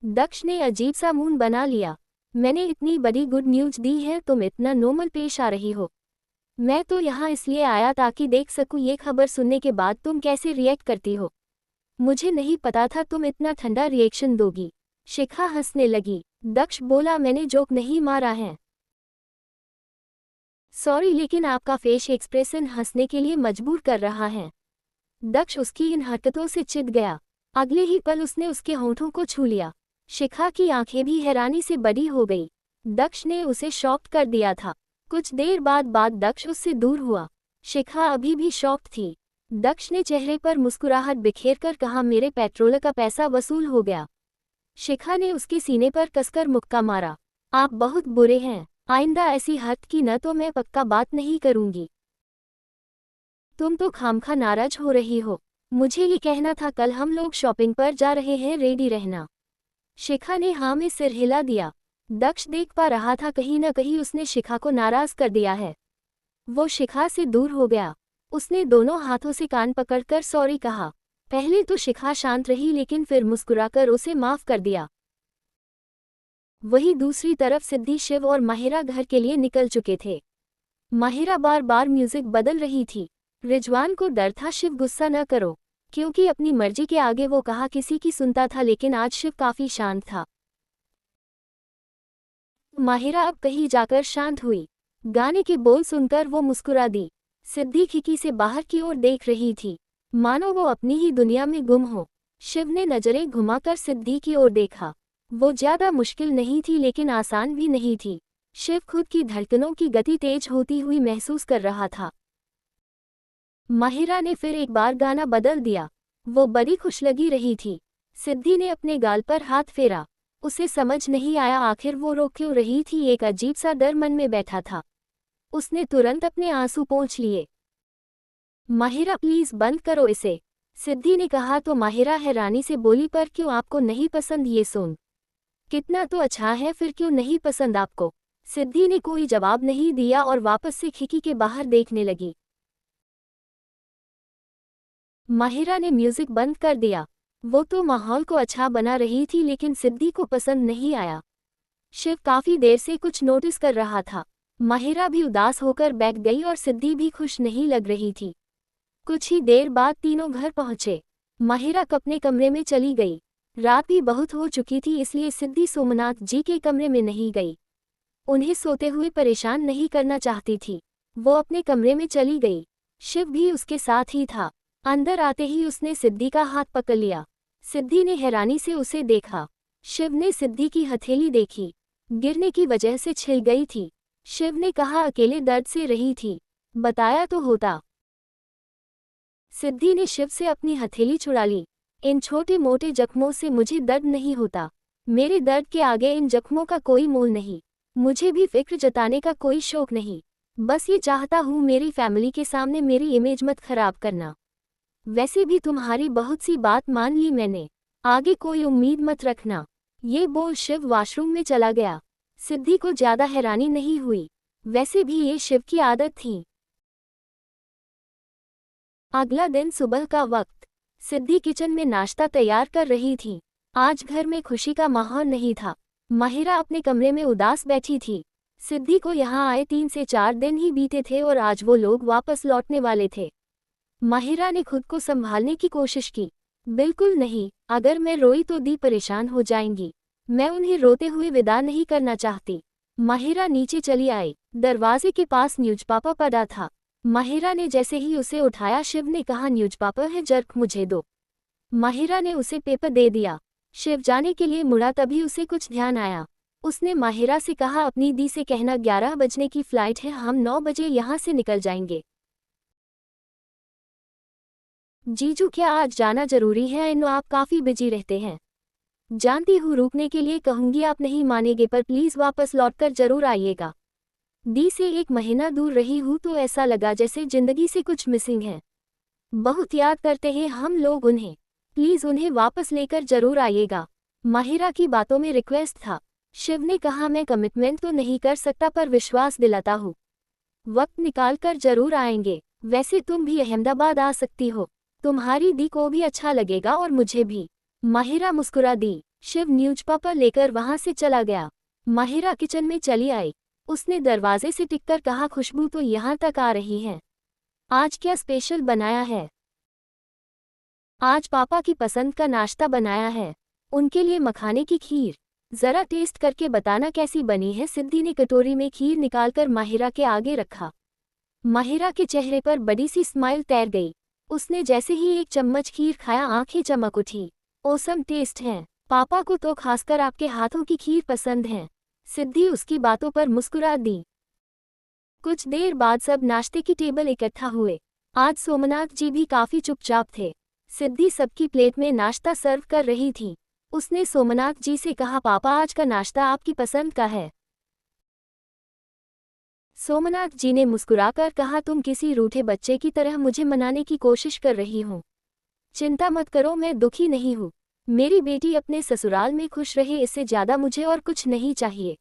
दक्ष ने अजीब सा मुंह बना लिया। मैंने इतनी बड़ी गुड न्यूज दी है, तुम इतना नॉर्मल पेश आ रही हो। मैं तो यहाँ इसलिए आया ताकि देख सकूं ये खबर सुनने के बाद तुम कैसे रिएक्ट करती हो। मुझे नहीं पता था तुम इतना ठंडा रिएक्शन दोगी। शिखा हंसने लगी। दक्ष बोला मैंने जोक नहीं मारा है। सॉरी, लेकिन आपका फेस एक्सप्रेशन हंसने के लिए मजबूर कर रहा है। दक्ष उसकी इन हरकतों से चिढ़ गया। अगले ही पल उसने उसके होंठों को छू लिया। शिखा की आंखें भी हैरानी से बड़ी हो गई। दक्ष ने उसे शॉक्ड कर दिया था। कुछ देर बाद दक्ष उससे दूर हुआ। शिखा अभी भी शॉक्ड थी। दक्ष ने चेहरे पर मुस्कुराहट बिखेर कर कहा मेरे पेट्रोल का पैसा वसूल हो गया। शिखा ने उसके सीने पर कसकर मुक्का मारा। आप बहुत बुरे हैं, आइंदा ऐसी हद की न तो मैं पक्का बात नहीं करूंगी। तुम तो खामखा नाराज हो रही हो। मुझे ये कहना था कल हम लोग शॉपिंग पर जा रहे हैं, रेडी रहना। शिखा ने हाँ में सिर हिला दिया। दक्ष देख पा रहा था कहीं न कहीं उसने शिखा को नाराज कर दिया है। वो शिखा से दूर हो गया। उसने दोनों हाथों से कान पकड़कर सॉरी कहा। पहले तो शिखा शांत रही, लेकिन फिर मुस्कुराकर उसे माफ कर दिया। वहीं दूसरी तरफ सिद्धि, शिव और माहिरा घर के लिए निकल चुके थे। माहिरा बार बार म्यूजिक बदल रही थी। रिजवान को डर था शिव गुस्सा न करो, क्योंकि अपनी मर्जी के आगे वो कहा किसी की सुनता था, लेकिन आज शिव काफी शांत था। माहिरा अब कहीं जाकर शांत हुई। गाने के बोल सुनकर वो मुस्कुरा दी। सिद्धि खिड़की से बाहर की ओर देख रही थी, मानो वो अपनी ही दुनिया में गुम हो। शिव ने नजरें घुमाकर सिद्धि की ओर देखा। वो ज्यादा मुश्किल नहीं थी, लेकिन आसान भी नहीं थी। शिव खुद की धड़कनों की गति तेज होती हुई महसूस कर रहा था। माहिरा ने फिर एक बार गाना बदल दिया। वो बड़ी खुश लगी रही थी। सिद्धि ने अपने गाल पर हाथ फेरा। उसे समझ नहीं आया आखिर वो रो क्यों रही थी। एक अजीब सा डर मन में बैठा था। उसने तुरंत अपने आंसू पोंछ लिए। माहिरा प्लीज बंद करो इसे, सिद्धि ने कहा तो माहिरा हैरानी से बोली पर क्यों, आपको नहीं पसंद ये सॉन्ग? कितना तो अच्छा है, फिर क्यों नहीं पसंद आपको? सिद्धि ने कोई जवाब नहीं दिया और वापस से खिड़की के बाहर देखने लगी। माहिरा ने म्यूजिक बंद कर दिया। वो तो माहौल को अच्छा बना रही थी, लेकिन सिद्धि को पसंद नहीं आया। शिव काफी देर से कुछ नोटिस कर रहा था। माहिरा भी उदास होकर बैठ गई और सिद्धि भी खुश नहीं लग रही थी। कुछ ही देर बाद तीनों घर पहुंचे। माहिरा अपने कमरे में चली गई। रात भी बहुत हो चुकी थी, इसलिए सिद्धि सोमनाथ जी के कमरे में नहीं गई। उन्हें सोते हुए परेशान नहीं करना चाहती थी। वो अपने कमरे में चली गई। शिव भी उसके साथ ही था। अंदर आते ही उसने सिद्धि का हाथ पकड़ लिया। सिद्धि ने हैरानी से उसे देखा। शिव ने सिद्धि की हथेली देखी, गिरने की वजह से छिल गई थी। शिव ने कहा, अकेले दर्द से रही थी, बताया तो होता। सिद्धि ने शिव से अपनी हथेली छुड़ा ली। इन छोटे मोटे जख्मों से मुझे दर्द नहीं होता। मेरे दर्द के आगे इन जख्मों का कोई मोल नहीं। मुझे भी फिक्र जताने का कोई शौक नहीं। बस ये चाहता हूँ मेरी फैमिली के सामने मेरी इमेज मत खराब करना। वैसे भी तुम्हारी बहुत सी बात मान ली मैंने, आगे कोई उम्मीद मत रखना। ये बोल शिव वॉशरूम में चला गया। सिद्धि को ज्यादा हैरानी नहीं हुई, वैसे भी ये शिव की आदत थी। अगला दिन सुबह का वक्त। सिद्धि किचन में नाश्ता तैयार कर रही थी। आज घर में खुशी का माहौल नहीं था। माहिरा अपने कमरे में उदास बैठी थी। सिद्धि को यहाँ आए 3 से 4 दिन ही बीते थे और आज वो लोग वापस लौटने वाले थे। माहिरा ने खुद को संभालने की कोशिश की। बिल्कुल नहीं, अगर मैं रोई तो दी परेशान हो जाएंगी। मैं उन्हें रोते हुए विदा नहीं करना चाहती। माहिरा नीचे चली आई। दरवाजे के पास न्यूज़पेपर पड़ा था। माहिरा ने जैसे ही उसे उठाया, शिव ने कहा, न्यूज़पेपर है, जर्क मुझे दो। माहिरा ने उसे पेपर दे दिया। शिव जाने के लिए मुड़ा, तभी उसे कुछ ध्यान आया। उसने माहिरा से कहा, अपनी दी से कहना 11 बजने की फ्लाइट है, हम 9 बजे यहाँ से निकल जाएंगे। जीजू, क्या आज जाना जरूरी है? नो, आप काफ़ी बिजी रहते हैं। जानती हूँ रुकने के लिए कहूँगी आप नहीं मानेंगे, पर प्लीज़ वापस लौटकर जरूर आइएगा। दी से 1 महीना दूर रही हूँ तो ऐसा लगा जैसे जिंदगी से कुछ मिसिंग है। बहुत याद करते हैं हम लोग उन्हें। प्लीज़ उन्हें वापस लेकर जरूर आइएगा। माहिरा की बातों में रिक्वेस्ट था। शिव ने कहा, मैं कमिटमेंट तो नहीं कर सकता, पर विश्वास दिलाता हूँ वक्त निकाल कर जरूर आएंगे। वैसे तुम भी अहमदाबाद आ सकती हो, तुम्हारी दी को भी अच्छा लगेगा और मुझे भी। माहिरा मुस्कुरा दी। शिव न्यूज़पेपर लेकर वहां से चला गया। माहिरा किचन में चली आई। उसने दरवाजे से टिककर कहा, खुशबू तो यहाँ तक आ रही है। आज क्या स्पेशल बनाया है? आज पापा की पसंद का नाश्ता बनाया है, उनके लिए मखाने की खीर। जरा टेस्ट करके बताना कैसी बनी है। सिद्धि ने कटोरी में खीर निकालकर माहिरा के आगे रखा। माहिरा के चेहरे पर बड़ी सी स्माइल तैर गई। उसने जैसे ही 1 चम्मच खीर खाया, आंखें चमक उठी। ओसम टेस्ट है, पापा को तो खासकर आपके हाथों की खीर पसंद है। सिद्धि उसकी बातों पर मुस्कुरा दी। कुछ देर बाद सब नाश्ते की टेबल इकट्ठा हुए। आज सोमनाथ जी भी काफी चुपचाप थे। सिद्धि सबकी प्लेट में नाश्ता सर्व कर रही थी। उसने सोमनाथ जी से कहा, पापा आज का नाश्ता आपकी पसंद का है। सोमनाथ जी ने मुस्कुराकर कहा, तुम किसी रूठे बच्चे की तरह मुझे मनाने की कोशिश कर रही हो। चिंता मत करो, मैं दुखी नहीं हूँ। मेरी बेटी अपने ससुराल में खुश रहे, इससे ज्यादा मुझे और कुछ नहीं चाहिए।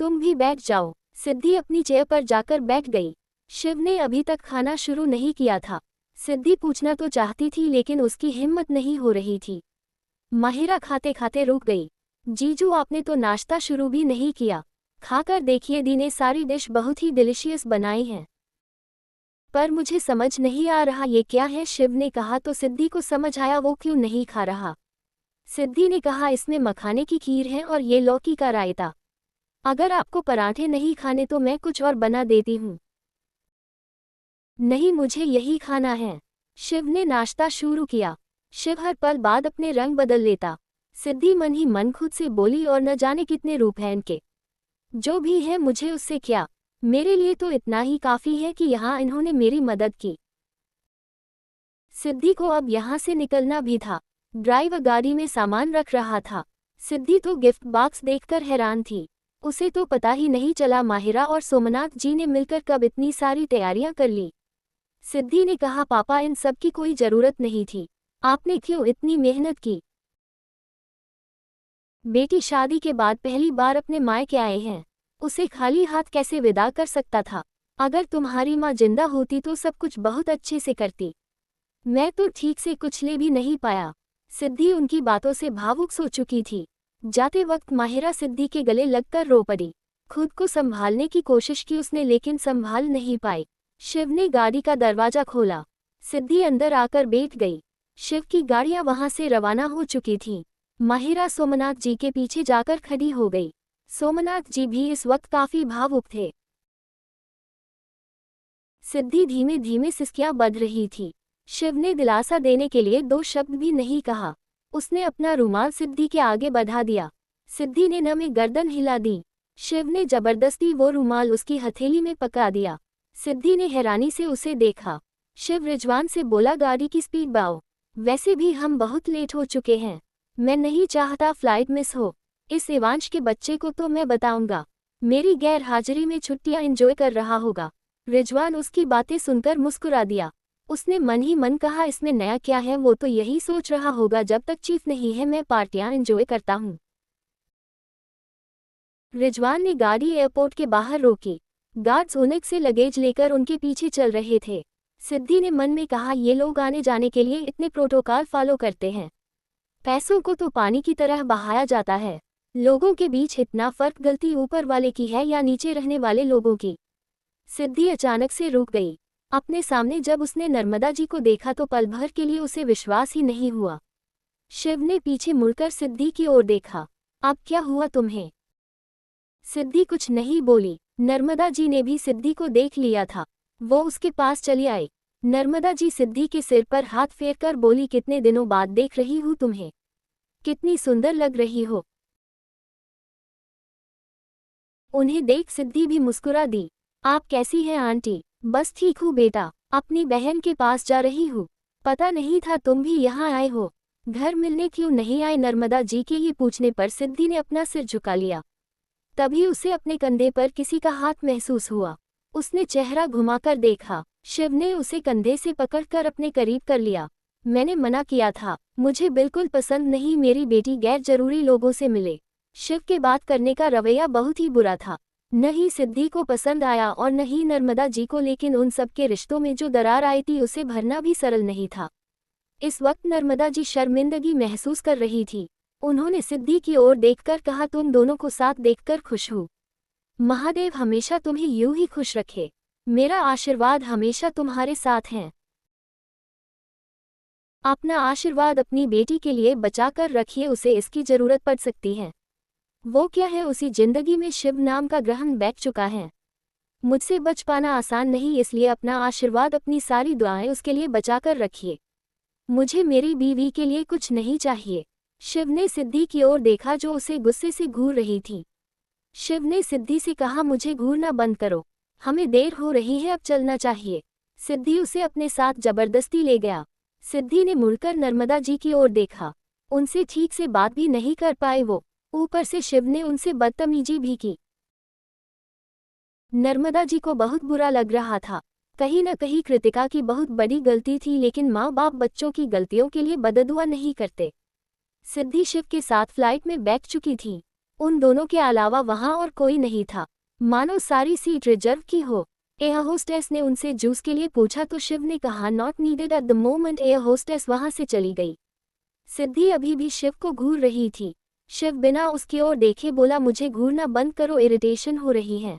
तुम भी बैठ जाओ। सिद्धि अपनी चेयर पर जाकर बैठ गई। शिव ने अभी तक खाना शुरू नहीं किया था। सिद्धि पूछना तो चाहती थी, लेकिन उसकी हिम्मत नहीं हो रही थी। माहिरा खाते खाते रुक गई। जीजू, आपने तो नाश्ता शुरू भी नहीं किया। खाकर देखिए, दी ने सारी डिश बहुत ही डिलीशियस बनाई है। पर मुझे समझ नहीं आ रहा ये क्या है, शिव ने कहा तो सिद्धि को समझ आया वो क्यों नहीं खा रहा। सिद्धि ने कहा, इसमें मखाने की खीर है और ये लौकी का रायता। अगर आपको पराठे नहीं खाने तो मैं कुछ और बना देती हूँ। नहीं, मुझे यही खाना है। शिव ने नाश्ता शुरू किया। शिव हर पल बाद अपने रंग बदल लेता। सिद्धि मन ही मन खुद से बोली, और न जाने कितने रूप हैं इनके। जो भी है मुझे उससे क्या, मेरे लिए तो इतना ही काफ़ी है कि यहाँ इन्होंने मेरी मदद की। सिद्धि को अब यहाँ से निकलना भी था। ड्राइवर गाड़ी में सामान रख रहा था। सिद्धि तो गिफ्ट बॉक्स देखकर हैरान थी। उसे तो पता ही नहीं चला माहिरा और सोमनाथ जी ने मिलकर कब इतनी सारी तैयारियां कर ली। सिद्धि ने कहा, पापा इन सब की कोई ज़रूरत नहीं थी, आपने क्यों इतनी मेहनत की? बेटी शादी के बाद पहली बार अपने मायके आए हैं, उसे खाली हाथ कैसे विदा कर सकता था? अगर तुम्हारी माँ जिंदा होती तो सब कुछ बहुत अच्छे से करती। मैं तो ठीक से कुछ ले भी नहीं पाया। सिद्धि उनकी बातों से भावुक हो चुकी थी। जाते वक्त माहिरा सिद्धि के गले लगकर रो पड़ी। खुद को संभालने की कोशिश की उसने लेकिन संभाल नहीं पाई। शिव ने गाड़ी का दरवाजा खोला। सिद्धि अंदर आकर बैठ गई। शिव की गाड़ियां वहां से रवाना हो चुकी थीं। माहिरा सोमनाथ जी के पीछे जाकर खड़ी हो गई। सोमनाथ जी भी इस वक्त काफी भावुक थे। सिद्धि धीमे धीमे सिसकियां बढ़ रही थी। शिव ने दिलासा देने के लिए 2 शब्द भी नहीं कहा। उसने अपना रुमाल सिद्धि के आगे बढ़ा दिया। सिद्धि ने नम में गर्दन हिला दी। शिव ने जबरदस्ती वो रुमाल उसकी हथेली में पकड़ा दिया। सिद्धि ने हैरानी से उसे देखा। शिव रिजवान से बोला, गाड़ी की स्पीड बढ़ाओ, वैसे भी हम बहुत लेट हो चुके हैं। मैं नहीं चाहता फ्लाइट मिस हो। इस एवांश के बच्चे को तो मैं बताऊंगा, मेरी गैर हाजिरी में छुट्टियां एंजॉय कर रहा होगा। रिजवान उसकी बातें सुनकर मुस्कुरा दिया। उसने मन ही मन कहा, इसमें नया क्या है, वो तो यही सोच रहा होगा जब तक चीफ नहीं है मैं पार्टियां एंजॉय करता हूँ। रिजवान ने गाड़ी एयरपोर्ट के बाहर रोकी। गार्ड्स ओनेक से लगेज लेकर उनके पीछे चल रहे थे। सिद्धि ने मन में कहा, ये लोग आने जाने के लिए इतने प्रोटोकॉल फॉलो करते हैं, पैसों को तो पानी की तरह बहाया जाता है। लोगों के बीच इतना फर्क गलती ऊपर वाले की है या नीचे रहने वाले लोगों की। सिद्धि अचानक से रुक गई। अपने सामने जब उसने नर्मदा जी को देखा तो पल भर के लिए उसे विश्वास ही नहीं हुआ। शिव ने पीछे मुड़कर सिद्धि की ओर देखा। अब क्या हुआ तुम्हें? सिद्धि कुछ नहीं बोली। नर्मदा जी ने भी सिद्धि को देख लिया था। वो उसके पास चली आई। नर्मदा जी सिद्धि के सिर पर हाथ फेरकर बोली, कितने दिनों बाद देख रही हूँ तुम्हें, कितनी सुंदर लग रही हो। उन्हें देख सिद्धि भी मुस्कुरा दी। आप कैसी हैं आंटी? बस ठीक हूँ बेटा, अपनी बहन के पास जा रही हूँ। पता नहीं था तुम भी यहाँ आए हो, घर मिलने क्यों नहीं आए? नर्मदा जी के ये पूछने पर सिद्धि ने अपना सिर झुका लिया। तभी उसे अपने कंधे पर किसी का हाथ महसूस हुआ। उसने चेहरा घुमाकर देखा। शिव ने उसे कंधे से पकड़कर अपने करीब कर लिया। मैंने मना किया था, मुझे बिल्कुल पसंद नहीं मेरी बेटी गैर जरूरी लोगों से मिले। शिव के बात करने का रवैया बहुत ही बुरा था। न ही सिद्धि को पसंद आया और न ही नर्मदा जी को, लेकिन उन सबके रिश्तों में जो दरार आई थी उसे भरना भी सरल नहीं था। इस वक्त नर्मदा जी शर्मिंदगी महसूस कर रही थी। उन्होंने सिद्धि की ओर देखकर कहा, तुम दोनों को साथ देखकर खुश हूँ। महादेव हमेशा तुम्हें यूं ही खुश रखे। मेरा आशीर्वाद हमेशा तुम्हारे साथ है। अपना आशीर्वाद अपनी बेटी के लिए बचाकर रखिए, उसे इसकी जरूरत पड़ सकती है। वो क्या है, उसी जिंदगी में शिव नाम का ग्रहण बैठ चुका है। मुझसे बच पाना आसान नहीं, इसलिए अपना आशीर्वाद अपनी सारी दुआएं उसके लिए बचाकर रखिए। मुझे मेरी बीवी के लिए कुछ नहीं चाहिए। शिव ने सिद्धि की ओर देखा जो उसे गुस्से से घूर रही थी। शिव ने सिद्धि से कहा, मुझे घूरना बंद करो, हमें देर हो रही है, अब चलना चाहिए। सिद्धि उसे अपने साथ जबरदस्ती ले गया। सिद्धि ने मुड़कर नर्मदा जी की ओर देखा। उनसे ठीक से बात भी नहीं कर पाए वो, ऊपर से शिव ने उनसे बदतमीजी भी की। नर्मदा जी को बहुत बुरा लग रहा था। कहीं न कहीं कृतिका की बहुत बड़ी गलती थी, लेकिन माँ बाप बच्चों की गलतियों के लिए बददुआ नहीं करते। सिद्धि शिव के साथ फ्लाइट में बैठ चुकी थी। उन दोनों के अलावा वहां और कोई नहीं था, मानो सारी सीट रिजर्व की हो। एयर होस्टेस ने उनसे जूस के लिए पूछा तो शिव ने कहा, not needed at the moment. Air hostess वहां से चली गई। सिद्धि अभी भी शिव को घूर रही थी। शिव बिना उसकी ओर देखे बोला, मुझे घूरना बंद करो, इरिटेशन हो रही है।